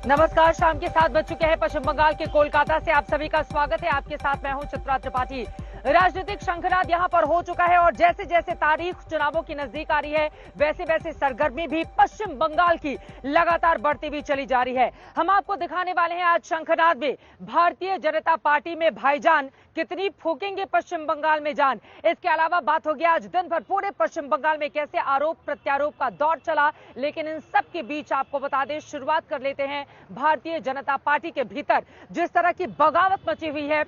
नमस्कार, शाम के 7 बज चुके हैं। पश्चिम बंगाल के कोलकाता से आप सभी का स्वागत है। आपके साथ मैं हूं चित्रा त्रिपाठी। राजनीतिक शंखनाद यहां पर हो चुका है और जैसे जैसे तारीख चुनावों की नजदीक आ रही है वैसे वैसे सरगर्मी भी पश्चिम बंगाल की लगातार बढ़ती हुई चली जा रही है। हम आपको दिखाने वाले हैं आज शंखनाद में भारतीय जनता पार्टी में भाईजान कितनी फूकेंगे पश्चिम बंगाल में जान। इसके अलावा बात होगी आज दिन भर पूरे पश्चिम बंगाल में कैसे आरोप प्रत्यारोप का दौर चला, लेकिन इन सब के बीच आपको बता दें, शुरुआत कर लेते हैं भारतीय जनता पार्टी के भीतर जिस तरह की बगावत मची हुई है।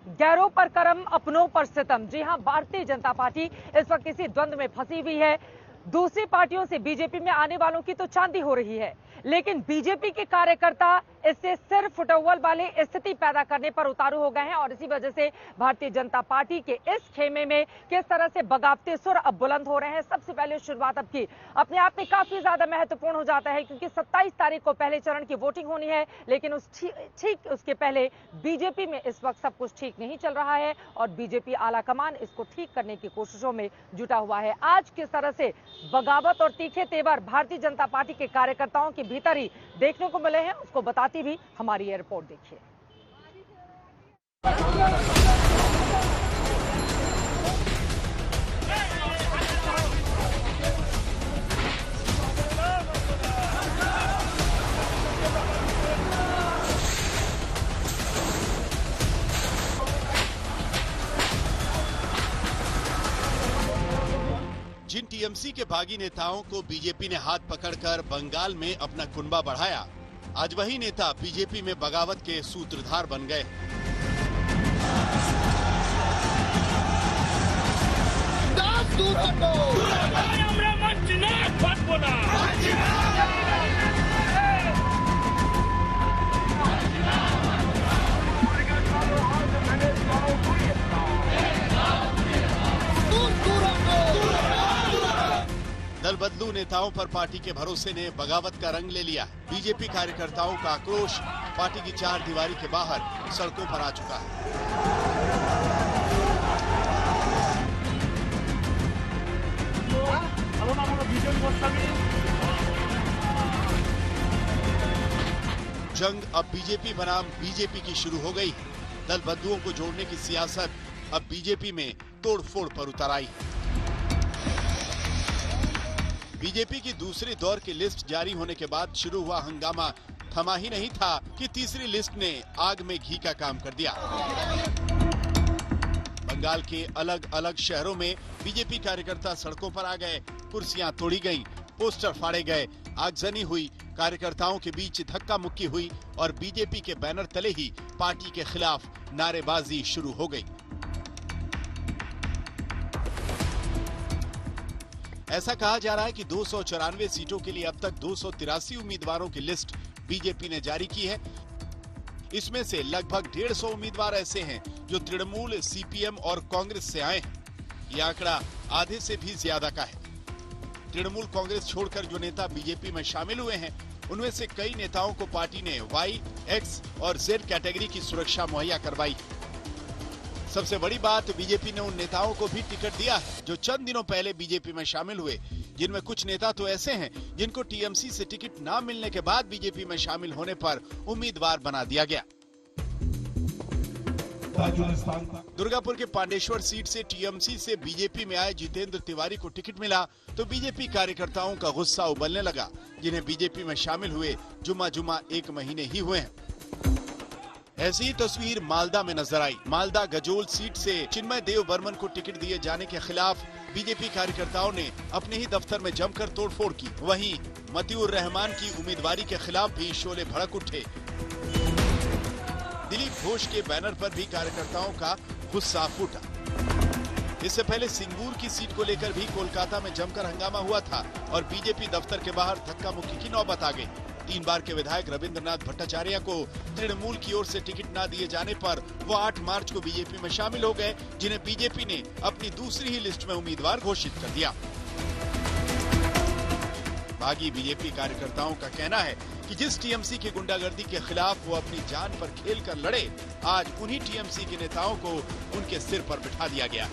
गैरों पर करम, अपनों पर सितम। जी हां, भारतीय जनता पार्टी इस वक्त इसी द्वंद में फंसी हुई है। दूसरी पार्टियों से बीजेपी में आने वालों की तो चांदी हो रही है, लेकिन बीजेपी के कार्यकर्ता इससे सिर फुटौल वाले स्थिति पैदा करने पर उतारू हो गए हैं और इसी वजह से भारतीय जनता पार्टी के इस खेमे में किस तरह से बगावती सुर अब बुलंद हो रहे हैं। सबसे पहले शुरुआत अब की अपने आप में काफी ज्यादा महत्वपूर्ण हो जाता है, क्योंकि 27 तारीख को पहले चरण की वोटिंग होनी है, लेकिन ठीक उसके पहले बीजेपी में इस वक्त सब कुछ ठीक नहीं चल रहा है और बीजेपी आलाकमान इसको ठीक करने की कोशिशों में जुटा हुआ है। आज किस तरह से बगावत और तीखे तेवर भारतीय जनता पार्टी के कार्यकर्ताओं के भीतर ही देखने को मिले हैं, उसको बताती भी हमारी ये रिपोर्ट देखिए। जिन टीएमसी के बागी नेताओं को बीजेपी ने हाथ पकड़कर बंगाल में अपना कुनबा बढ़ाया, आज वही नेता बीजेपी में बगावत के सूत्रधार बन गए। दल बदलू नेताओं पर पार्टी के भरोसे ने बगावत का रंग ले लिया। बीजेपी कार्यकर्ताओं का आक्रोश पार्टी की चार दीवारी के बाहर सड़कों पर आ चुका है। जंग अब बीजेपी बनाम बीजेपी की शुरू हो गई है। दल बदलुओं को जोड़ने की सियासत अब बीजेपी में तोड़फोड़ पर उतर आई है। बीजेपी की दूसरे दौर की लिस्ट जारी होने के बाद शुरू हुआ हंगामा थमा ही नहीं था कि तीसरी लिस्ट ने आग में घी का काम कर दिया। बंगाल के अलग अलग शहरों में बीजेपी कार्यकर्ता सड़कों पर आ गए, कुर्सियां तोड़ी गईं, पोस्टर फाड़े गए, आगजनी हुई, कार्यकर्ताओं के बीच धक्का मुक्की हुई और बीजेपी के बैनर तले ही पार्टी के खिलाफ नारेबाजी शुरू हो गई। ऐसा कहा जा रहा है कि 294 सीटों के लिए अब तक 283 उम्मीदवारों की लिस्ट बीजेपी ने जारी की है। इसमें से लगभग 150 उम्मीदवार ऐसे हैं जो तृणमूल, सीपीएम और कांग्रेस से आए हैं। यह आंकड़ा आधे से भी ज्यादा का है। तृणमूल कांग्रेस छोड़कर जो नेता बीजेपी में शामिल हुए हैं, उनमें से कई नेताओं को पार्टी ने वाई, एक्स और जेड कैटेगरी की सुरक्षा मुहैया करवाई। सबसे बड़ी बात, बीजेपी ने उन नेताओं को भी टिकट दिया है जो चंद दिनों पहले बीजेपी में शामिल हुए, जिनमें कुछ नेता तो ऐसे हैं जिनको टीएमसी से टिकट ना मिलने के बाद बीजेपी में शामिल होने पर उम्मीदवार बना दिया गया। दुर्गापुर के पांडेश्वर सीट से टीएमसी से बीजेपी में आए जितेंद्र तिवारी को टिकट मिला तो बीजेपी कार्यकर्ताओं का गुस्सा उबलने लगा, जिन्हें बीजेपी में शामिल हुए जुमा 1 महीने ही हुए हैं। ऐसी ही तस्वीर मालदा में नजर आई। मालदा गजोल सीट से चिन्मय देव बर्मन को टिकट दिए जाने के खिलाफ बीजेपी कार्यकर्ताओं ने अपने ही दफ्तर में जमकर तोड़फोड़ की। वहीं मतीउर रहमान की उम्मीदवारी के खिलाफ भी शोले भड़क उठे। दिलीप घोष के बैनर पर भी कार्यकर्ताओं का गुस्सा फूटा। इससे पहले सिंगूर की सीट को लेकर भी कोलकाता में जमकर हंगामा हुआ था और बीजेपी दफ्तर के बाहर धक्का मुक्की की नौबत आ गई। 3 बार के विधायक रविंद्रनाथ भट्टाचार्य को तृणमूल की ओर से टिकट न दिए जाने पर वो 8 मार्च को बीजेपी में शामिल हो गए, जिन्हें बीजेपी ने अपनी दूसरी ही लिस्ट में उम्मीदवार घोषित कर दिया। बागी बीजेपी कार्यकर्ताओं का कहना है कि जिस टीएमसी की गुंडागर्दी के खिलाफ वो अपनी जान पर खेल कर लड़े, आज उन्हीं टीएमसी के नेताओं को उनके सिर पर बिठा दिया गया।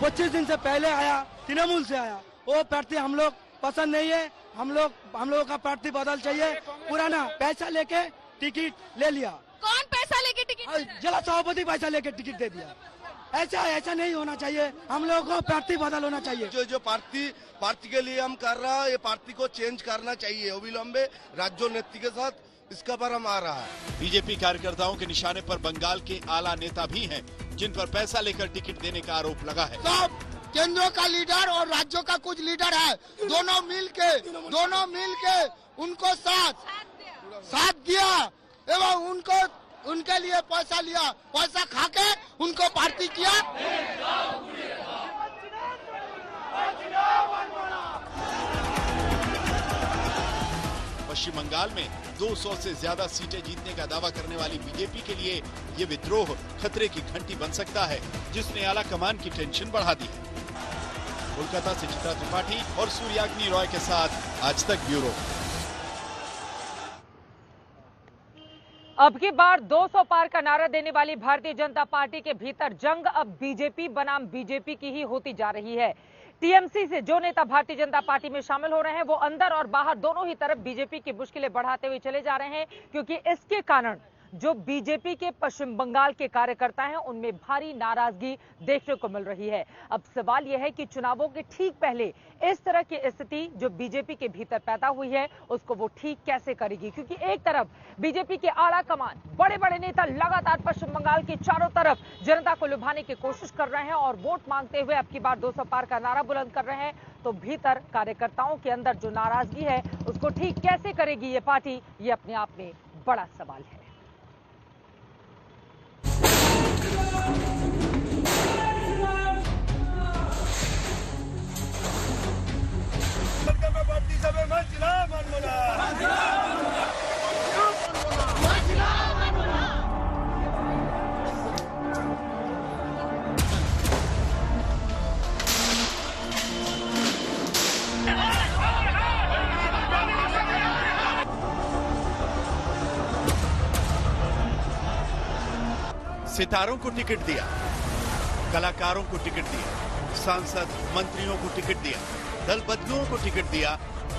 25 दिन से पहले आया, तृणमूल से आया, वो प्रार्थी हम लोग पसंद नहीं है, हम लोगों का प्रार्थी बदल चाहिए। पुराना पैसा लेके टिकट ले लिया। कौन पैसा लेके टिकट? जिला सभापति पैसा लेके टिकट दे दिया। ऐसा नहीं होना चाहिए। हम लोगों को पार्टी बदल होना चाहिए। जो पार्टी के लिए हम कर रहा है, ये पार्टी को चेंज करना चाहिए अविलंबे। राज्य नेत्री के साथ इसका पर हम आ रहा है। बीजेपी कार्यकर्ताओं के निशाने पर बंगाल के आला नेता भी हैं, जिन पर पैसा लेकर टिकट देने का आरोप लगा है। सब केंद्रों का लीडर और राज्यों का कुछ लीडर है, दोनों मिलके उनको साथ दिया एवं उनके लिए पैसा लिया, पैसा खाके उनको पार्टी किया। पश्चिम बंगाल में 200 से ज्यादा सीटें जीतने का दावा करने वाली बीजेपी के लिए ये विद्रोह खतरे की घंटी बन सकता है, जिसने आला कमान की टेंशन बढ़ा दी है। कोलकाता से चित्रा त्रिपाठी और सूर्याग्नि रॉय के साथ आज तक ब्यूरो। अब की बार 200 पार का नारा देने वाली भारतीय जनता पार्टी के भीतर जंग अब बीजेपी बनाम बीजेपी की ही होती जा रही है। टीएमसी से जो नेता भारतीय जनता पार्टी में शामिल हो रहे हैं, वो अंदर और बाहर दोनों ही तरफ बीजेपी की मुश्किलें बढ़ाते हुए चले जा रहे हैं, क्योंकि इसके कारण जो बीजेपी के पश्चिम बंगाल के कार्यकर्ता हैं, उनमें भारी नाराजगी देखने को मिल रही है। अब सवाल यह है कि चुनावों के ठीक पहले इस तरह की स्थिति जो बीजेपी के भीतर पैदा हुई है, उसको वो ठीक कैसे करेगी, क्योंकि एक तरफ बीजेपी के आला कमान, बड़े बड़े नेता लगातार पश्चिम बंगाल के चारों तरफ जनता को लुभाने की कोशिश कर रहे हैं और वोट मांगते हुए अब की बार 200 पार का नारा बुलंद कर रहे हैं, तो भीतर कार्यकर्ताओं के अंदर जो नाराजगी है, उसको ठीक कैसे करेगी ये पार्टी, ये अपने आप में बड़ा सवाल है। सितारों को टिकट दिया, कलाकारों को टिकट दिया, सांसद मंत्रियों को टिकट दिया, दल बदलुओं को टिकट दिया।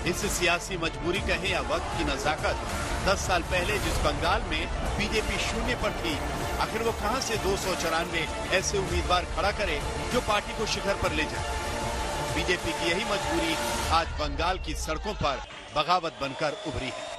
इस सियासी मजबूरी कहें या वक्त की नजाकत। 10 साल पहले जिस बंगाल में बीजेपी शून्य पर थी, आखिर वो कहां से 294 ऐसे उम्मीदवार खड़ा करे जो पार्टी को शिखर पर ले जाए। बीजेपी की यही मजबूरी आज बंगाल की सड़कों पर बगावत बनकर उभरी है।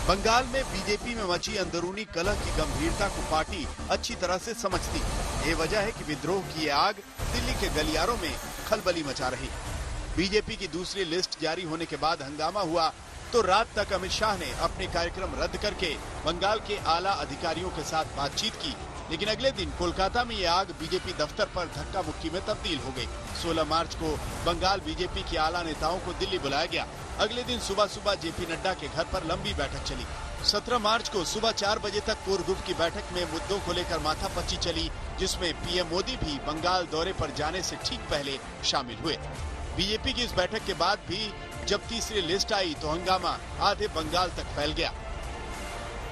बंगाल में बीजेपी में मची अंदरूनी कलह की गंभीरता को पार्टी अच्छी तरह से समझती है। ये वजह है कि विद्रोह की ये आग दिल्ली के गलियारों में खलबली मचा रही है। बीजेपी की दूसरी लिस्ट जारी होने के बाद हंगामा हुआ तो रात तक अमित शाह ने अपने कार्यक्रम रद्द करके बंगाल के आला अधिकारियों के साथ बातचीत की, लेकिन अगले दिन कोलकाता में ये आग बीजेपी दफ्तर पर धक्का मुक्की में तब्दील हो गई। 16 मार्च को बंगाल बीजेपी के आला नेताओं को दिल्ली बुलाया गया। अगले दिन सुबह जेपी नड्डा के घर पर लंबी बैठक चली। 17 मार्च को सुबह 4 बजे तक कोर ग्रुप की बैठक में मुद्दों को लेकर माथापच्ची चली, जिसमें पीएम मोदी भी बंगाल दौरे पर जाने से ठीक पहले शामिल हुए। बीजेपी की इस बैठक के बाद भी जब तीसरी लिस्ट आई तो हंगामा आधे बंगाल तक फैल गया।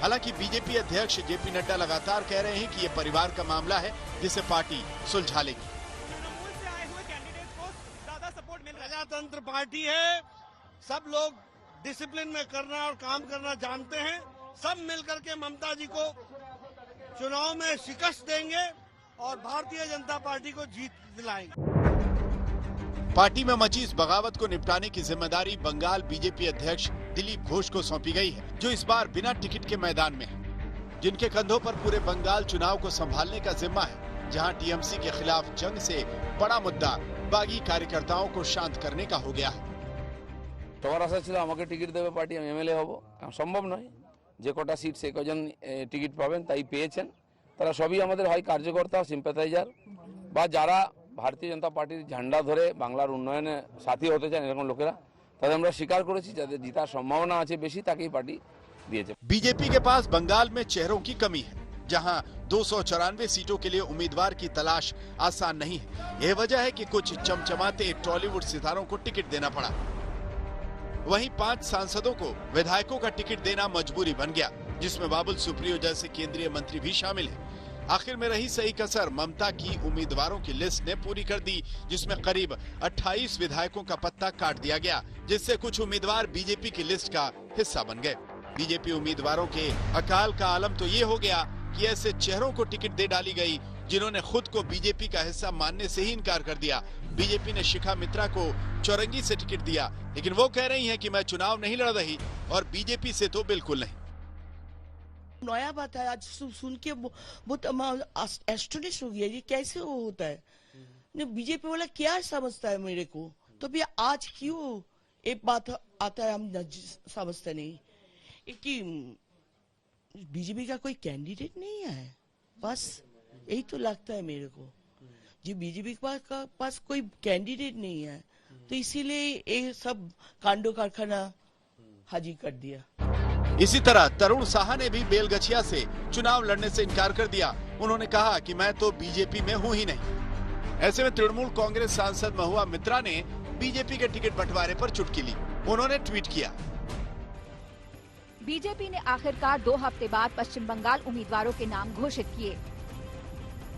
हालांकि बीजेपी अध्यक्ष जेपी नड्डा लगातार कह रहे हैं कि ये परिवार का मामला है, जिसे पार्टी सुलझा लेगी। प्रजातंत्र पार्टी है, सब लोग डिसिप्लिन में करना और काम करना जानते हैं। सब मिलकर के ममता जी को चुनाव में शिकस्त देंगे और भारतीय जनता पार्टी को जीत दिलाएंगे। पार्टी में मची इस बगावत को निपटाने की जिम्मेदारी बंगाल बीजेपी अध्यक्ष दिलीप घोष को सौंपी गई है, जो इस बार बिना टिकट के मैदान में है, जिनके कंधों पर पूरे बंगाल चुनाव को संभालने का जिम्मा है। जहां टीएमसी के खिलाफ जंग से बड़ा मुद्दा बागी कार्यकर्ताओं को शांत करने का हो गया है। সবার আশা ছিল আমাকে টিকিট দেবে পার্টি, আমি এমএলএ হব। সম্ভব নয়, যে কটা সিট সে কজন টিকিট পাবেন তাই পেয়েছেন। তারা সবই আমাদের হয় কার্যকর্তা, সিম্প্যাথাইজার বা যারা ভারতীয় জনতা পার্টির ঝান্ডা ধরে বাংলার উন্নয়নে সাথী হতে চান, এরকম লোকেরা। তাদের আমরা স্বীকার করেছি, যাদের জিতার সম্ভাবনা আছে বেশি তাকেই পার্টি দিয়েছে। बीजेपी के पास बंगाल में चेहरों की कमी है, जहां 294 सीटों के लिए उम्मीदवार की तलाश आसान नहीं है। यह वजह है कि कुछ चमचमाते टॉलीवुड सितारों को टिकट देना पड़ा। वहीं 5 सांसदों को विधायकों का टिकट देना मजबूरी बन गया, जिसमें बाबुल सुप्रियो जैसे केंद्रीय मंत्री भी शामिल हैं। आखिर में रही सही कसर ममता की उम्मीदवारों की लिस्ट ने पूरी कर दी, जिसमें करीब 28 विधायकों का पत्ता काट दिया गया, जिससे कुछ उम्मीदवार बीजेपी की लिस्ट का हिस्सा बन गए। बीजेपी उम्मीदवारों के अकाल का आलम तो ये हो गया कि ऐसे चेहरों को टिकट दे डाली गई जिन्होंने खुद को बीजेपी का हिस्सा मानने से ही इनकार कर दिया। बीजेपी ने शिखा मित्रा को चौरंगी से टिकट दिया, लेकिन वो कह रही हैं कि मैं चुनाव नहीं लड़ रही और बीजेपी से तो बिल्कुल नहीं। नया बात है, आज सुन के बहुत एस्टोनिश हो गया, ये कैसे होता है? बीजेपी वाला क्या समझता है मेरे को, तो भी आज क्यों एक बात आता है हम समझते नहीं कि बीजेपी का कोई कैंडिडेट नहीं है, बस यही तो लगता है मेरे को। जी बीजेपी के पास कोई कैंडिडेट नहीं है, तो इसीलिए ये सब कांडो कारखाना हाजिर कर दिया। इसी तरह तरुण साहा ने भी बेलगछिया से चुनाव लड़ने से इनकार कर दिया। उन्होंने कहा कि मैं तो बीजेपी में हूं ही नहीं। ऐसे में तृणमूल कांग्रेस सांसद महुआ मित्रा ने बीजेपी के टिकट बंटवारे पर चुटकी ली। उन्होंने ट्वीट किया, बीजेपी ने आखिरकार 2 हफ्ते बाद पश्चिम बंगाल उम्मीदवारों के नाम घोषित किए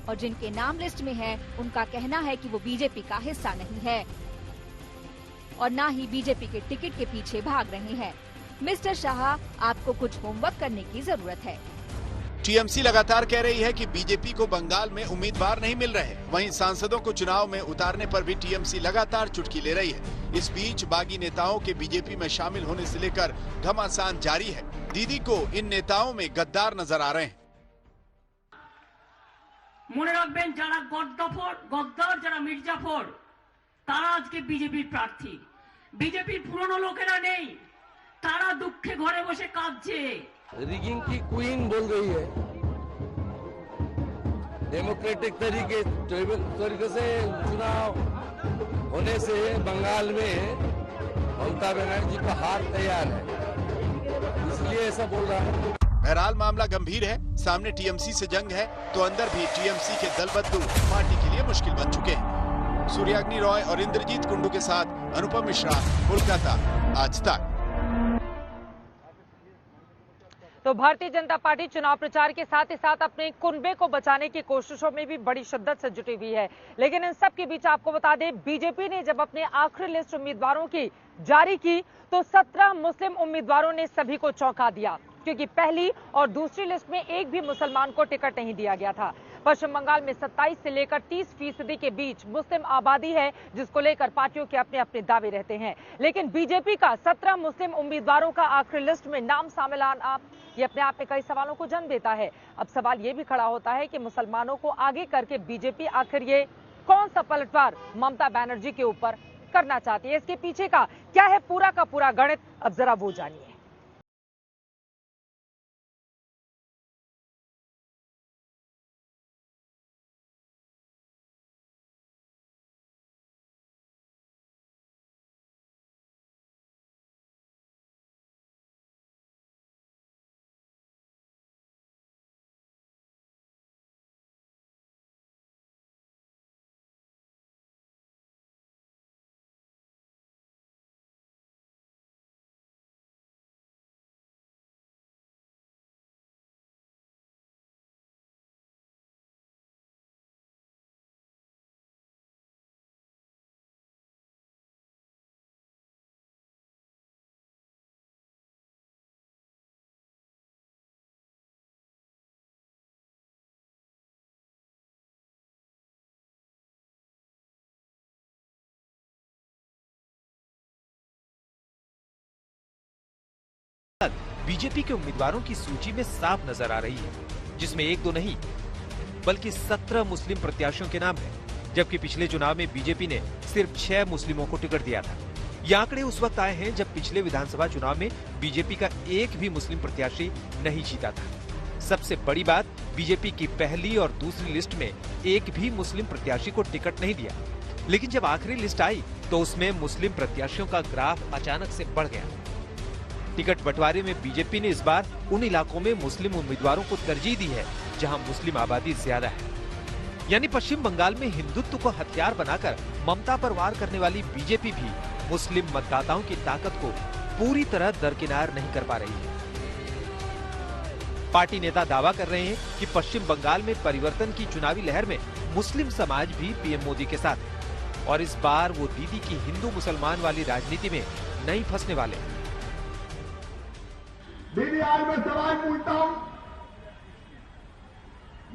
और जिनके नाम लिस्ट में है उनका कहना है कि वो बीजेपी का हिस्सा नहीं है और न ही बीजेपी के टिकट के पीछे भाग रहे हैं। मिस्टर शाह, आपको कुछ होमवर्क करने की जरूरत है। टीएमसी लगातार कह रही है कि बीजेपी को बंगाल में उम्मीदवार नहीं मिल रहे। वहीं सांसदों को चुनाव में उतारने पर भी टीएमसी लगातार चुटकी ले रही है। इस बीच बागी नेताओं के बीजेपी में शामिल होने से लेकर घमासान जारी है। दीदी को इन नेताओं में गद्दार नजर आ रहे हैं। মনে রাখবেন যারা গদ্দার যারা মির্জাফর তারা আজকে বিজেপির প্রার্থী। বিজেপির পুরনো লোকেরা নেই, তারা দুঃখে ঘরে বসে কাঁদছে। रिगिंग की क्वीन बोल रही है। डेमोक्रेटिक तरीके से चुनाव होने से बंगाल में ममता बनर्जी का हार तैयार है, इसलिए ऐसा बोल रहा है। बहरहाल मामला गंभीर है। सामने टीएमसी से जंग है तो अंदर भी टीएमसी के दल बदलू पार्टी के लिए मुश्किल बन चुके हैं। सूर्याग्नि रॉय और इंद्रजीत कुंडू के साथ अनुपम मिश्रा, कोलकाता, आज तक। तो भारतीय जनता पार्टी चुनाव प्रचार के साथ ही साथ अपने कुनबे को बचाने की कोशिशों में भी बड़ी शिद्दत से जुटी हुई है। लेकिन इन सब के बीच आपको बता दें, बीजेपी ने जब अपने आखिरी लिस्ट उम्मीदवारों की जारी की तो 17 मुस्लिम उम्मीदवारों ने सभी को चौंका दिया, क्योंकि पहली और दूसरी लिस्ट में एक भी मुसलमान को टिकट नहीं दिया गया था। पश्चिम बंगाल में 27 से लेकर 30% के बीच मुस्लिम आबादी है, जिसको लेकर पार्टियों के अपने अपने दावे रहते हैं। लेकिन बीजेपी का 17 मुस्लिम उम्मीदवारों का आखिरी लिस्ट में नाम शामिल आना ये अपने आप में कई सवालों को जन्म देता है। अब सवाल ये भी खड़ा होता है कि मुसलमानों को आगे करके बीजेपी आखिर ये कौन सा पलटवार ममता बनर्जी के ऊपर करना चाहती है? इसके पीछे का क्या है पूरा का पूरा गणित, अब जरा वो जानिए। बीजेपी के उम्मीदवारों की सूची में साफ नजर आ रही है, जिसमें एक दो नहीं बल्कि 17 मुस्लिम प्रत्याशियों के नाम है, जबकि पिछले चुनाव में बीजेपी ने सिर्फ 6 मुस्लिमों को टिकट दिया था। ये आंकड़े उस वक्त आए हैं जब पिछले विधानसभा चुनाव में बीजेपी का एक भी मुस्लिम प्रत्याशी नहीं जीता था। सबसे बड़ी बात, बीजेपी की पहली और दूसरी लिस्ट में एक भी मुस्लिम प्रत्याशी को टिकट नहीं दिया, लेकिन जब आखिरी लिस्ट आई तो उसमें मुस्लिम प्रत्याशियों का ग्राफ अचानक से बढ़ गया। टिकट बंटवारे में बीजेपी ने इस बार उन इलाकों में मुस्लिम उम्मीदवारों को तरजीह दी है जहां मुस्लिम आबादी ज्यादा है। यानी पश्चिम बंगाल में हिंदुत्व को हथियार बनाकर ममता पर वार करने वाली बीजेपी भी मुस्लिम मतदाताओं की ताकत को पूरी तरह दरकिनार नहीं कर पा रही है। पार्टी नेता दावा कर रहे हैं कि पश्चिम बंगाल में परिवर्तन की चुनावी लहर में मुस्लिम समाज भी पीएम मोदी के साथ है और इस बार वो दीदी की हिंदू मुसलमान वाली राजनीति में नहीं फंसने वाले। दीदी, आज मैं सवाल पूछता हूं,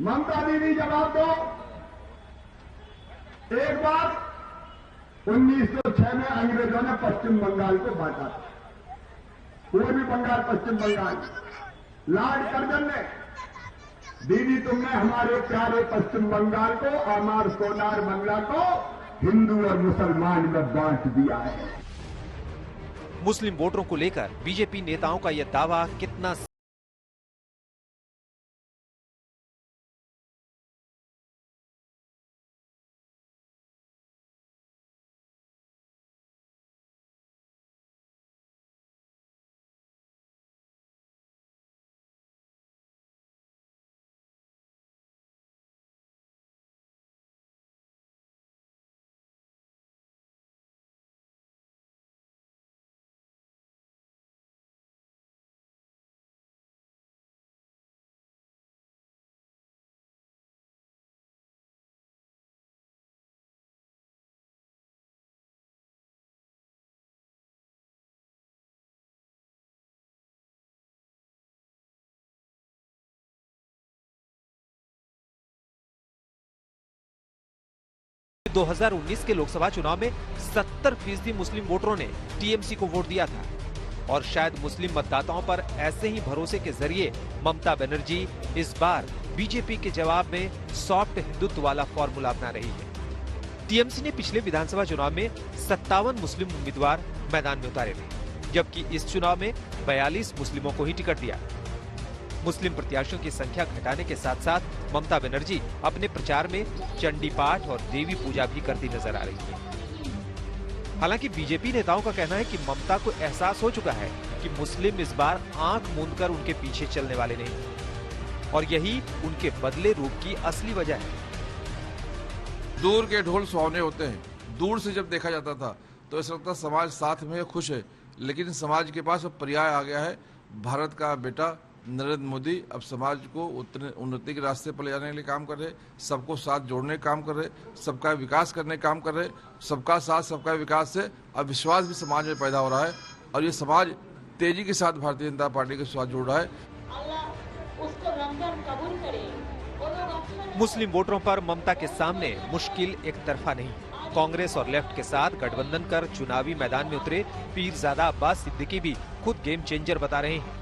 ममता दीदी जवाब दो। एक बार 1906 में अंग्रेजों ने पश्चिम बंगाल को बांटा था, पूर्वी बंगाल पश्चिम बंगाल। लॉर्ड कर्जन ने, दीदी तुमने हमारे प्यारे पश्चिम बंगाल को, हमारे सोनार बंगला को हिंदू और मुसलमान में बांट दिया है। मुस्लिम वोटरों को लेकर बीजेपी नेताओं का यह दावा कितना 2019 के लोकसभा चुनाव में 70% मुस्लिम वोटरों ने टीएमसी को वोट दिया था और शायद मुस्लिम मतदाताओं पर ऐसे ही भरोसे के जरिए ममता बनर्जी इस बार बीजेपी के जवाब में सॉफ्ट हिंदुत्व वाला फॉर्मूला अपना रही है। टीएमसी ने पिछले विधानसभा चुनाव में 57 मुस्लिम उम्मीदवार मैदान में उतारे थे, जबकि इस चुनाव में 42 मुस्लिमों को ही टिकट दिया। मुस्लिम प्रत्याशियों की संख्या घटाने के साथ साथ ममता बनर्जी अपने प्रचार में चंडी पाठ और देवी पूजा भी करती नजर आ रही है। हालांकि बीजेपी नेताओं का कहना है कि ममता को एहसास हो चुका है कि मुस्लिम इस बार आंख मूंदकर उनके पीछे चलने वाले नहीं और यही उनके बदले रूप की असली वजह है। दूर के ढोल सुहावने होते हैं। दूर से जब देखा जाता था तो ऐसा लगता समाज साथ में खुश है, लेकिन समाज के पास अब पर्याय आ गया है। भारत का बेटा नरेंद्र मोदी अब समाज को उन्नति के रास्ते पर ले जाने के लिए काम कर रहे, सबको साथ जोड़ने का काम कर रहे, सबका विकास करने का काम कर रहे। सबका साथ सबका विकास से अब विश्वास भी समाज में पैदा हो रहा है और ये समाज तेजी के साथ भारतीय जनता पार्टी के साथ जोड़ रहा है। मुस्लिम वोटरों पर ममता के सामने मुश्किल एक तरफा नहीं। कांग्रेस और लेफ्ट के साथ गठबंधन कर चुनावी मैदान में उतरे पीरजादा अब्बास सिद्दीकी भी खुद गेम चेंजर बता रहे हैं।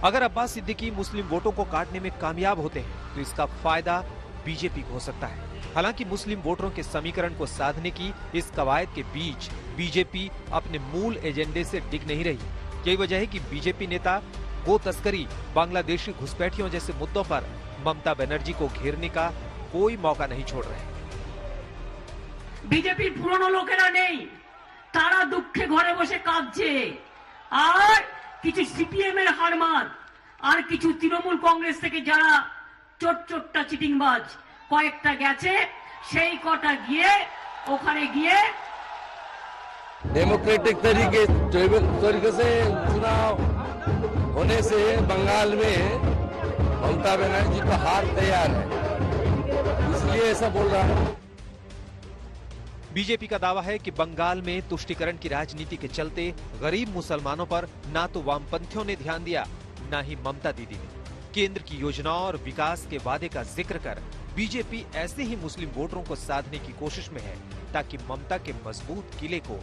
अगर अब्बास सिद्दीकी मुस्लिम वोटों को काटने में कामयाब होते हैं तो इसका फायदा बीजेपी को हो सकता है। हालांकि मुस्लिम वोटरों के समीकरण को साधने की इस कवायद के बीच बीजेपी अपने मूल एजेंडे से डिग नहीं रही। यही वजह है कि बीजेपी नेता गो तस्करी, बांग्लादेशी घुसपैठियों जैसे मुद्दों पर ममता बनर्जी को घेरने का कोई मौका नहीं छोड़ रहे। बीजेपी पुरानो लोकेरा नहीं, तारा दुखे घरे बसे काঁদছে আর কিছু সিপিএম এর হারমান আর কিছু তৃণমূল কংগ্রেস থেকে যারা চোটটা চিটিংবাজ কয়েকটা গেছে, সেই কটা গিয়ে ওখানে গিয়ে डेमोक्रेटिक तरीके से चुनाव होने से बंगाल में ममता बनर्जी का हार तैयार है, इसलिए ऐसा बोल रहा है। बीजेपी का दावा है कि बंगाल में तुष्टीकरण की राजनीति के चलते गरीब मुसलमानों पर ना तो वामपंथियों ने ध्यान दिया, ना ही ममता दीदी ने। केंद्र की योजनाओं और विकास के वादे का जिक्र कर बीजेपी ऐसे ही मुस्लिम वोटरों को साधने की कोशिश में है ताकि ममता के मजबूत किले को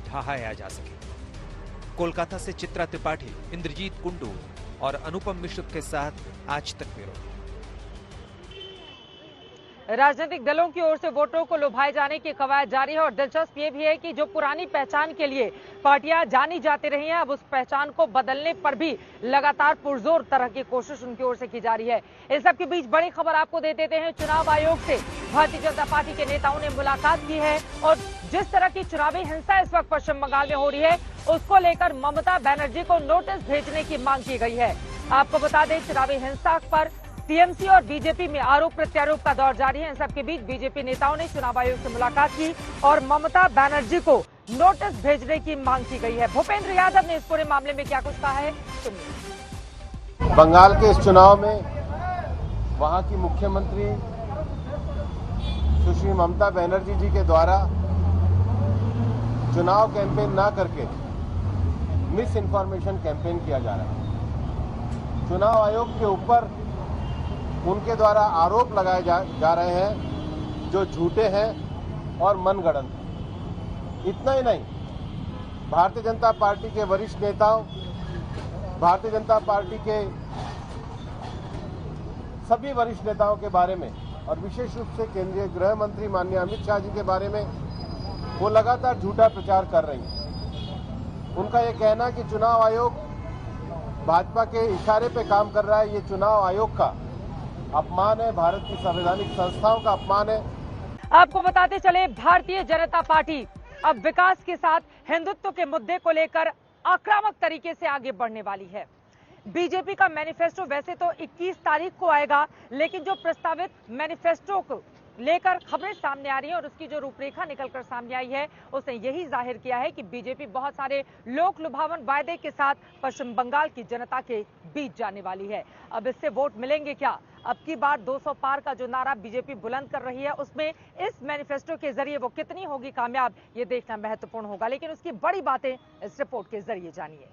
ढहाया जा सके। कोलकाता से चित्रा त्रिपाठी, इंद्रजीत कुंडू और अनुपम मिश्र के साथ आज तक ब्यूरो। राजनीतिक दलों की ओर से वोटरों को लुभाए जाने की कवायद जारी है और दिलचस्प ये भी है कि जो पुरानी पहचान के लिए पार्टियां जानी जाती रही हैं, अब उस पहचान को बदलने पर भी लगातार पुरजोर तरह की कोशिश उनकी ओर से की जा रही है। इस सब के बीच बड़ी खबर आपको दे देते हैं। चुनाव आयोग से भारतीय जनता पार्टी के नेताओं ने मुलाकात की है और जिस तरह की चुनावी हिंसा इस वक्त पश्चिम बंगाल में हो रही है, उसको लेकर ममता बनर्जी को नोटिस भेजने की मांग की गई है। आपको बता दें, चुनावी हिंसा पर टीएमसी और बीजेपी में आरोप प्रत्यारोप का दौर जारी है। इन सबके बीच बीजेपी नेताओं ने चुनाव आयोग से मुलाकात की और ममता बनर्जी को नोटिस भेजने की मांग की गई है। भूपेंद्र यादव ने इस पूरे मामले में क्या कुछ कहा है, सुनिए। बंगाल के इस चुनाव में वहां की मुख्यमंत्री सुश्री ममता बनर्जी जी के द्वारा चुनाव कैंपेन ना करके मिस इन्फॉर्मेशन कैंपेन किया जा रहा है। चुनाव आयोग के ऊपर उनके द्वारा आरोप लगाए जा रहे हैं जो झूठे हैं और मनगढ़ंत हैं। इतना ही नहीं, भारतीय जनता पार्टी के वरिष्ठ नेताओं, भारतीय जनता पार्टी के सभी वरिष्ठ नेताओं के बारे में और विशेष रूप से केंद्रीय गृह मंत्री माननीय अमित शाह जी के बारे में वो लगातार झूठा प्रचार कर रही हैं। उनका ये कहना कि चुनाव आयोग भाजपा के इशारे पे काम कर रहा है, ये चुनाव आयोग का अपमान है, भारत की संवैधानिक संस्थाओं का अपमान है। आपको बताते चले, भारतीय जनता पार्टी अब विकास के साथ हिंदुत्व के मुद्दे को लेकर आक्रामक तरीके से आगे बढ़ने वाली है। बीजेपी का मैनिफेस्टो वैसे तो 21 तारीख को आएगा, लेकिन जो प्रस्तावित मैनिफेस्टो को लेकर खबरें सामने आ रही हैं और उसकी जो रूपरेखा निकलकर सामने आई है उसने यही जाहिर किया है कि बीजेपी बहुत सारे लोक लुभावन वायदे के साथ पश्चिम बंगाल की जनता के बीच जाने वाली है। अब इससे वोट मिलेंगे क्या? अब की बार 200 पार का जो नारा बीजेपी बुलंद कर रही है उसमें इस मैनिफेस्टो के जरिए वो कितनी होगी कामयाब, ये देखना महत्वपूर्ण होगा। लेकिन उसकी बड़ी बातें इस रिपोर्ट के जरिए जानिए।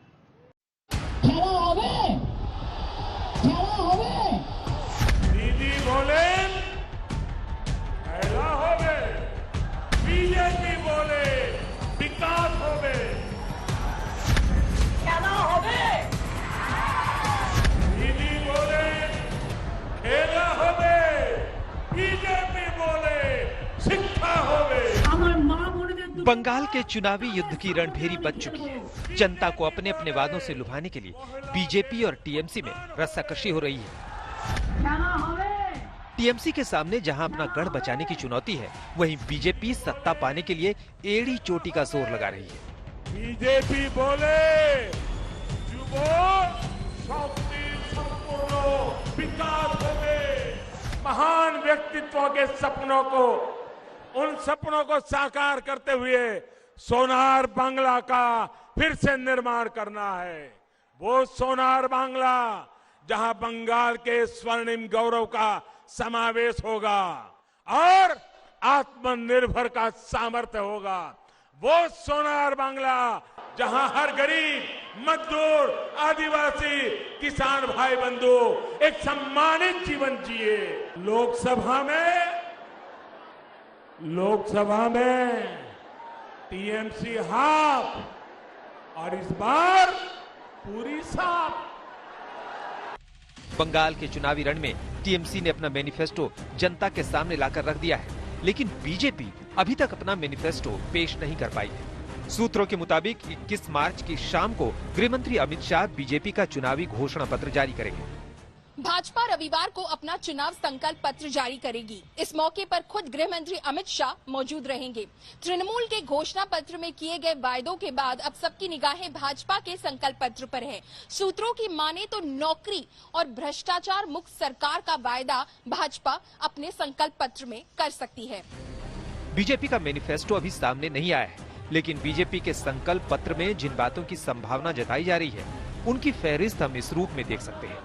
दीदी बोले पहला होवे, बीजेपी बोले विकास होवे, पहला होवे, दीदी बोले खेला होवे, बीजेपी बोले शिक्षा होवे। बंगाल के चुनावी युद्ध की रणभेरी बच चुकी है। जनता को अपने अपने वादों से लुभाने के लिए बीजेपी और टीएमसी में रस्साकशी हो रही है। टीएमसी के सामने जहां अपना गढ़ बचाने की चुनौती है, वहीं बीजेपी सत्ता पाने के लिए एड़ी चोटी का जोर लगा रही है। बीजेपी बोले विकास होवे, महान व्यक्तित्वों के सपनों को, उन सपनों को साकार करते हुए सोनार बांग्ला का फिर से निर्माण करना है। वो सोनार बांग्ला जहां बंगाल के स्वर्णिम गौरव का समावेश होगा और आत्मनिर्भर का सामर्थ्य होगा। वो सोनार बांग्ला जहां हर गरीब, मजदूर, आदिवासी, किसान भाई बंधु एक सम्मानित जीवन जिए। लोकसभा में टीएमसी हाफ और इस बार पूरी साफ। बंगाल के चुनावी रण में टीएमसी ने अपना मैनिफेस्टो जनता के सामने लाकर रख दिया है, लेकिन बीजेपी अभी तक अपना मैनिफेस्टो पेश नहीं कर पाई है। सूत्रों के मुताबिक 21 मार्च की शाम को गृह मंत्री अमित शाह बीजेपी का चुनावी घोषणा पत्र जारी करेंगे। भाजपा रविवार को अपना चुनाव संकल्प पत्र जारी करेगी। इस मौके पर खुद गृह मंत्री अमित शाह मौजूद रहेंगे। तृणमूल के घोषणा पत्र में किए गए वायदों के बाद अब सबकी निगाहें भाजपा के संकल्प पत्र पर है। सूत्रों की माने तो नौकरी और भ्रष्टाचार मुक्त सरकार का वायदा भाजपा अपने संकल्प पत्र में कर सकती है। बीजेपी का मैनिफेस्टो अभी सामने नहीं आया है, लेकिन बीजेपी के संकल्प पत्र में जिन बातों की संभावना जताई जा रही है उनकी फहरिस्त हम इस रूप में देख सकते हैं।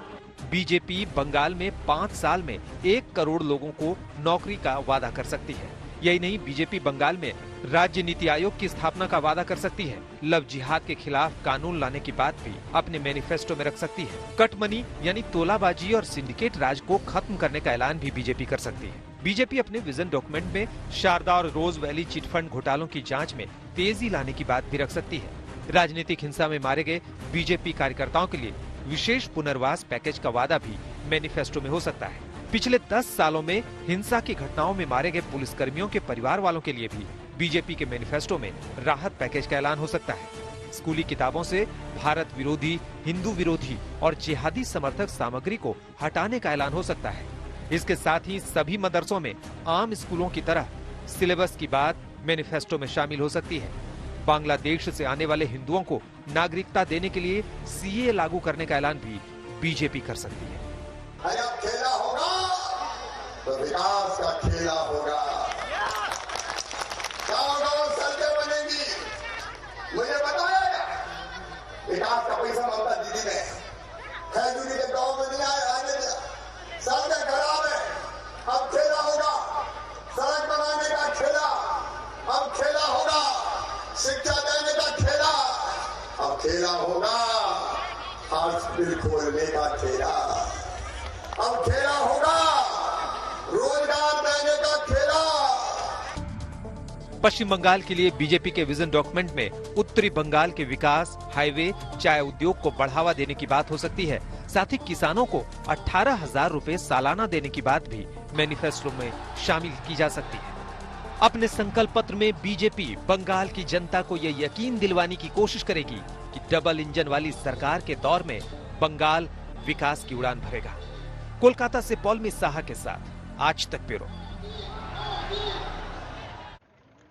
बीजेपी बंगाल में 5 साल में 1 करोड़ लोगों को नौकरी का वादा कर सकती है। यही नहीं, बीजेपी बंगाल में राज्य नीति आयोग की स्थापना का वादा कर सकती है। लव जिहाद के खिलाफ कानून लाने की बात भी अपने मैनिफेस्टो में रख सकती है। कटमनी यानी तोलाबाजी और सिंडिकेट राज को खत्म करने का ऐलान भी बीजेपी कर सकती है। बीजेपी अपने विजन डॉक्यूमेंट में शारदा और रोज वैली चिटफंड घोटालों की जांच में तेजी लाने की बात भी रख सकती है। राजनीतिक हिंसा में मारे गए बीजेपी कार्यकर्ताओं के लिए विशेष पुनर्वास पैकेज का वादा भी मैनिफेस्टो में हो सकता है। पिछले 10 सालों में हिंसा की घटनाओं में मारे गए पुलिसकर्मियों के परिवार वालों के लिए भी बीजेपी के मैनिफेस्टो में राहत पैकेज का ऐलान हो सकता है। स्कूली किताबों से भारत विरोधी, हिंदू विरोधी और जिहादी समर्थक सामग्री को हटाने का ऐलान हो सकता है। इसके साथ ही सभी मदरसों में आम स्कूलों की तरह सिलेबस की बात मैनिफेस्टो में शामिल हो सकती है। बांग्लादेश से आने वाले हिंदुओं को नागरिकता देने के लिए सीए लागू करने का ऐलान भी बीजेपी कर सकती है। खेला होगा तो विकास का खेला होगा। गाँव-गाँव सड़कें बनेगी, मुझे बताया विकास का पैसा ममता दीदी ने खैजूरी के गांव में नहीं आने दिया। सड़कें खराब है, अब खेला होगा। सड़क बनाने का खेला, अब खेला होगा। शिक्षा देने का खेला, अब खेला होगा। हॉस्पिटल खोलने का खेला, अब खेला होगा। रोजगार देने का खेला। पश्चिम बंगाल के लिए बीजेपी के विजन डॉक्यूमेंट में उत्तरी बंगाल के विकास, हाईवे, चाय उद्योग को बढ़ावा देने की बात हो सकती है। साथ ही किसानों को 18,000 रुपए सालाना देने की बात भी मैनिफेस्टो में शामिल की जा सकती है। अपने संकल्प पत्र में बीजेपी बंगाल की जनता को यह यकीन दिलवाने की कोशिश करेगी कि डबल इंजन वाली सरकार के दौर में बंगाल विकास की उड़ान भरेगा। कोलकाता से पॉलमी साहा के साथ आज तक ब्यूरो।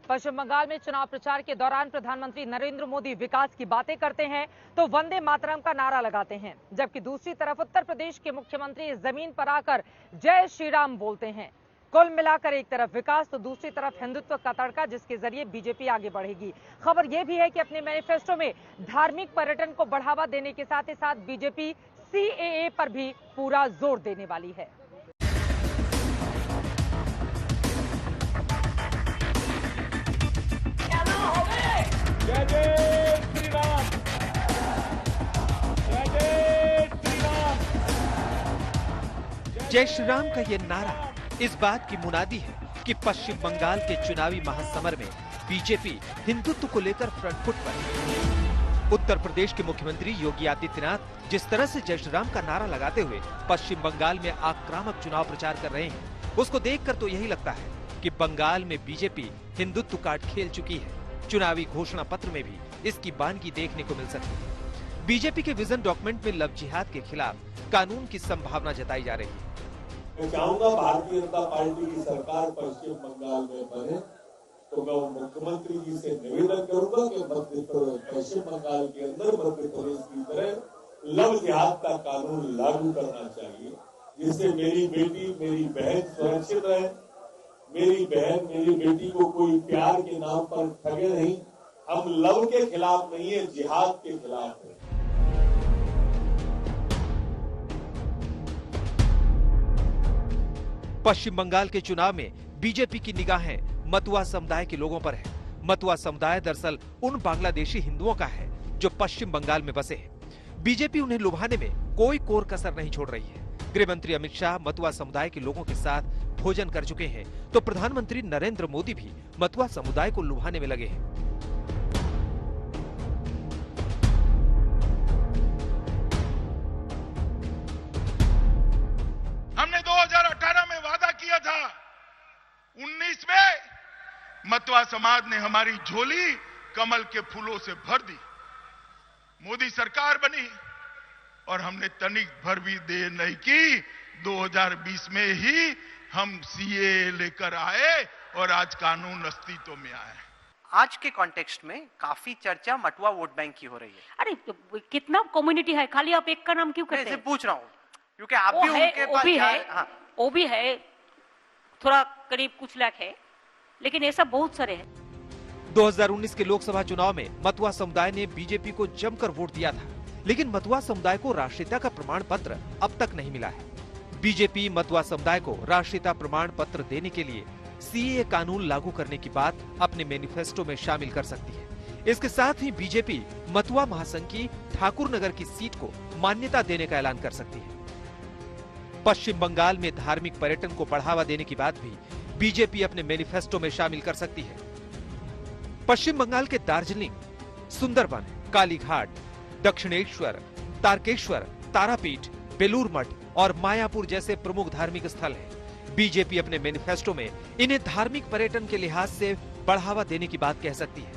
पश्चिम बंगाल में चुनाव प्रचार के दौरान प्रधानमंत्री नरेंद्र मोदी विकास की बातें करते हैं तो वंदे मातरम का नारा लगाते हैं, जबकि दूसरी तरफ उत्तर प्रदेश के मुख्यमंत्री जमीन पर आकर जय श्री राम बोलते हैं। कुल मिलाकर एक तरफ विकास तो दूसरी तरफ हिंदुत्व का तड़का, जिसके जरिए बीजेपी आगे बढ़ेगी। खबर यह भी है कि अपने मैनिफेस्टो में धार्मिक पर्यटन को बढ़ावा देने के साथ ही साथ बीजेपी CAA पर भी पूरा जोर देने वाली है। जय जय श्री राम, जय जय श्री राम। जय श्री राम का ये नारा इस बात की मुनादी है कि पश्चिम बंगाल के चुनावी महासमर में बीजेपी हिंदुत्व को लेकर फ्रंट फुट पर है। उत्तर प्रदेश के मुख्यमंत्री योगी आदित्यनाथ जिस तरह से जय श्री राम का नारा लगाते हुए पश्चिम बंगाल में आक्रामक चुनाव प्रचार कर रहे हैं, उसको देखकर तो यही लगता है कि बंगाल में बीजेपी हिंदुत्व कार्ड खेल चुकी है। चुनावी घोषणा पत्र में भी इसकी बानगी देखने को मिल सकती है। बीजेपी के विजन डॉक्यूमेंट में लव जिहाद के खिलाफ कानून की संभावना जताई जा रही है। मैं चाहूंगा भारतीय जनता पार्टी की सरकार पश्चिम बंगाल में बने, तो मैं मुख्यमंत्री जी से निवेदन करूंगा कि पश्चिम बंगाल के अंदर मध्य प्रदेश की तरह लव जिहाद का कानून लागू करना चाहिए, जिससे मेरी बेटी, मेरी बहन सुरक्षित रहे। मेरी बहन, मेरी बेटी को कोई प्यार के नाम पर ठगे नहीं। हम लव के खिलाफ नहीं है, जिहाद के खिलाफ है। पश्चिम बंगाल के चुनाव में बीजेपी की निगाहें मतुआ समुदाय के लोगों पर है। मतुआ समुदाय दरअसल उन बांग्लादेशी हिंदुओं का है जो पश्चिम बंगाल में बसे हैं। बीजेपी उन्हें लुभाने में कोई कोर कसर नहीं छोड़ रही है। गृह मंत्री अमित शाह मतुआ समुदाय के लोगों के साथ भोजन कर चुके हैं, तो प्रधानमंत्री नरेंद्र मोदी भी मतुआ समुदाय को लुभाने में लगे हैं। हमने 2018 में वादा किया था, 19 में मतुआ समाज ने हमारी झोली कमल के फूलों से भर दी। मोदी सरकार बनी और हमने तनिक भर भी देर नहीं की, 2020 में ही हम CAA लेकर आए और आज कानून अस्तित्व में आया है। आज के कॉन्टेक्स्ट में काफी चर्चा मतुआ वोट बैंक की हो रही है। अरे कितना कम्युनिटी है, खाली आप एक का नाम क्यों करते हैं? पूछ रहा हूँ क्योंकि आप भी उनके पास वो भी है, थोड़ा करीब कुछ लाख है, लेकिन ऐसा बहुत सारे हैं। 2019 के लोकसभा चुनाव में मतुआ समुदाय ने बीजेपी को जमकर वोट दिया था, लेकिन मतुआ समुदाय को राष्ट्रीयता का प्रमाण पत्र अब तक नहीं मिला है। बीजेपी मतुआ समुदाय को राष्ट्रीयता प्रमाण पत्र देने के लिए CAA कानून लागू करने की बात अपने मैनिफेस्टो में शामिल कर सकती है। इसके साथ ही बीजेपी मतुआ महासंघ की ठाकुर नगर की सीट को मान्यता देने का ऐलान कर सकती है। पश्चिम बंगाल में धार्मिक पर्यटन को बढ़ावा देने की बात भी बीजेपी अपने मैनिफेस्टो में शामिल कर सकती है। पश्चिम बंगाल के दार्जिलिंग, सुंदरबन, कालीघाट, दक्षिणेश्वर, तारकेश्वर, तारापीठ, बेलूर मठ और मायापुर जैसे प्रमुख धार्मिक स्थल हैं। बीजेपी अपने मैनिफेस्टो में इन्हें धार्मिक पर्यटन के लिहाज से बढ़ावा देने की बात कह सकती है।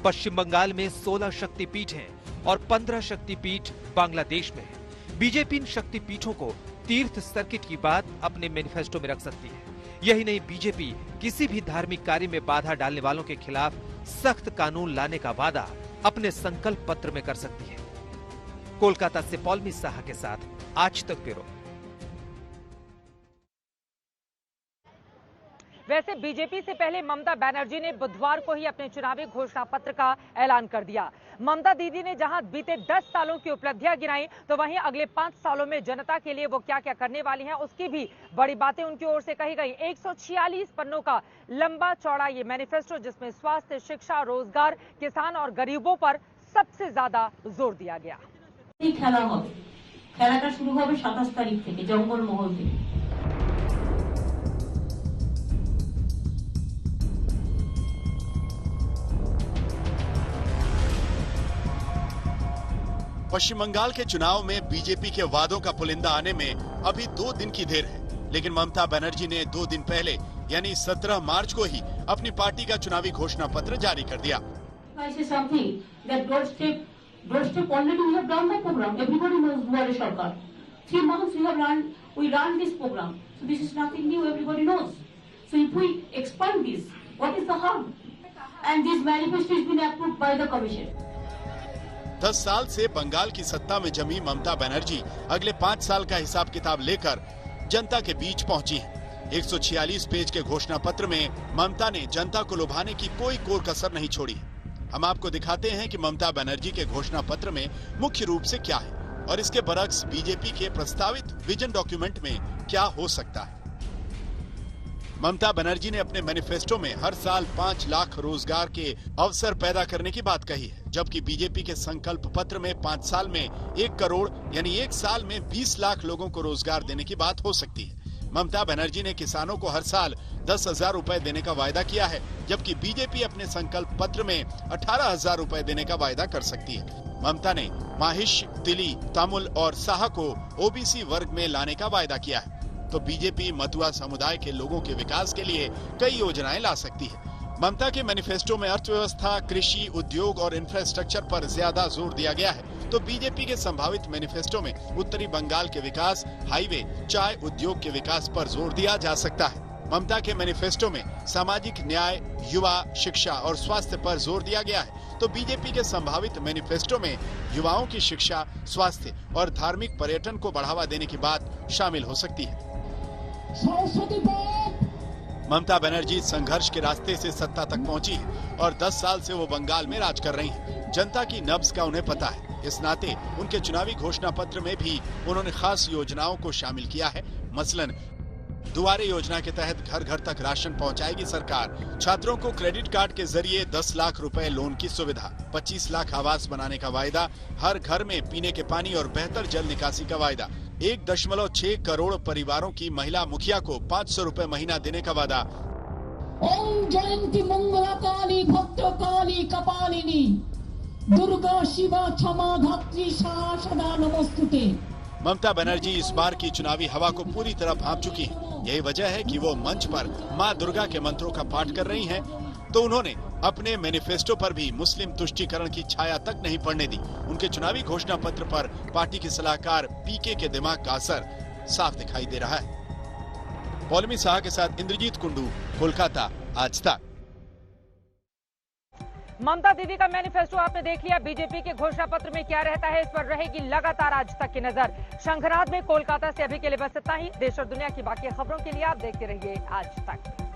पश्चिम बंगाल में 16 शक्तिपीठ हैं और 15 शक्तिपीठ बांग्लादेश में है। बीजेपी इन शक्तिपीठों को तीर्थ सर्किट की बात अपने मैनिफेस्टो में रख सकती है। यही नहीं, बीजेपी किसी भी धार्मिक कार्य में बाधा डालने वालों के खिलाफ सख्त कानून लाने का वादा अपने संकल्प पत्र में कर सकती है। कोलकाता से पॉलमी साहा के साथ आज तक ब्यूरो। वैसे बीजेपी से पहले ममता बनर्जी ने बुधवार को ही अपने चुनावी घोषणा पत्र का ऐलान कर दिया। ममता दीदी ने जहां बीते 10 सालों की उपलब्धियां गिनाई, तो वहीं अगले 5 सालों में जनता के लिए वो क्या क्या करने वाली हैं, उसकी भी बड़ी बातें उनकी ओर से कही गई। 146 पन्नों का लंबा चौड़ा ये मैनिफेस्टो, जिसमें स्वास्थ्य, शिक्षा, रोजगार, किसान और गरीबों पर सबसे ज्यादा जोर दिया गया। खेला হবে, খেলাটা শুরু হবে 27 তারিখ থেকে জঙ্গলমহল থেকে। पश्चिम बंगाल के चुनाव में बीजेपी के वादों का पुलिंदा आने में अभी 2 दिन की देर है, लेकिन ममता बनर्जी ने 2 दिन पहले यानी 17 मार्च को ही अपनी पार्टी का चुनावी घोषणा पत्र जारी कर दिया। Doorstep already we have done the program. Everybody knows Duare Sarkar. 3 months we run this program. So this is nothing new. Everybody knows. So if we expand this, what is the harm? And this manifesto has been approved by the commission. 10 साल से बंगाल की सत्ता में जमी ममता बनर्जी अगले 5 साल का हिसाब किताब लेकर जनता के बीच पहुंची है। 146 पेज के घोषणा पत्र में ममता ने जनता को लुभाने की कोई कोर कसर नहीं छोड़ी। हम आपको दिखाते हैं कि ममता बनर्जी के घोषणा पत्र में मुख्य रूप से क्या है और इसके बरक्स बीजेपी के प्रस्तावित विजन डॉक्यूमेंट में क्या हो सकता है। ममता बनर्जी ने अपने मैनिफेस्टो में हर साल 5 लाख रोजगार के अवसर पैदा करने की बात कही है, जबकि बीजेपी के संकल्प पत्र में 5 साल में 1 करोड़ यानी 1 साल में 20 लाख लोगों को रोजगार देने की बात हो सकती है। ममता बनर्जी ने किसानों को हर साल 10,000 रुपए देने का वायदा किया है, जबकि बीजेपी अपने संकल्प पत्र में 18,000 रुपए देने का वायदा कर सकती है। ममता ने माहिश, तिली, तमिल और साह को ओबीसी वर्ग में लाने का वायदा किया है, तो बीजेपी मতুआ समुदाय के लोगों के विकास के लिए कई योजनाएं ला सकती है। ममता के मैनिफेस्टो में अर्थव्यवस्था, कृषि, उद्योग और इंफ्रास्ट्रक्चर पर ज्यादा जोर दिया गया है, तो बीजेपी के संभावित मैनिफेस्टो में उत्तरी बंगाल के विकास, हाईवे, चाय उद्योग के विकास पर जोर दिया जा सकता है। ममता के मैनिफेस्टो में सामाजिक न्याय, युवा, शिक्षा और स्वास्थ्य पर जोर दिया गया है, तो बीजेपी के संभावित मैनिफेस्टो में युवाओं की शिक्षा, स्वास्थ्य और धार्मिक पर्यटन को बढ़ावा देने की बात शामिल हो सकती है। ममता बनर्जी संघर्ष के रास्ते से सत्ता तक पहुंची है और 10 साल से वो बंगाल में राज कर रही हैं। जनता की नब्ज का उन्हें पता है, इस नाते उनके चुनावी घोषणा पत्र में भी उन्होंने खास योजनाओं को शामिल किया है। मसलन दुआरे योजना के तहत घर घर तक राशन पहुंचाएगी सरकार, छात्रों को क्रेडिट कार्ड के जरिए 10 लाख रुपए लोन की सुविधा, 25 लाख आवास बनाने का वायदा, हर घर में पीने के पानी और बेहतर जल निकासी का वायदा, 1.6 करोड़ परिवारों की महिला मुखिया को 500 रुपए महीना देने का वादा। ओम जयंती मंगला काली भद्र काली कपालिनी दुर्गा शिवा क्षमा धात्री सदा नमस्तुते। ममता बनर्जी इस बार की चुनावी हवा को पूरी तरह भांप चुकी हैं। यही वजह है कि वो मंच पर मां दुर्गा के मंत्रों का पाठ कर रही हैं, तो उन्होंने अपने मैनिफेस्टो पर भी मुस्लिम तुष्टीकरण की छाया तक नहीं पड़ने दी। उनके चुनावी घोषणा पत्र पर पार्टी के सलाहकार पीके के दिमाग का असर साफ दिखाई दे रहा है। पौलमी शाह के साथ इंद्रजीत कुंडू, कोलकाता, आज तक। ममता दीदी का मैनिफेस्टो आपने देख लिया। बीजेपी के घोषणा पत्र में क्या रहता है, इस पर रहेगी लगातार आज तक की नजर। शंखनाद में कोलकाता से अभी के लिए बस इतना ही। देश और दुनिया की बाकी खबरों के लिए आप देखते रहिए आज तक।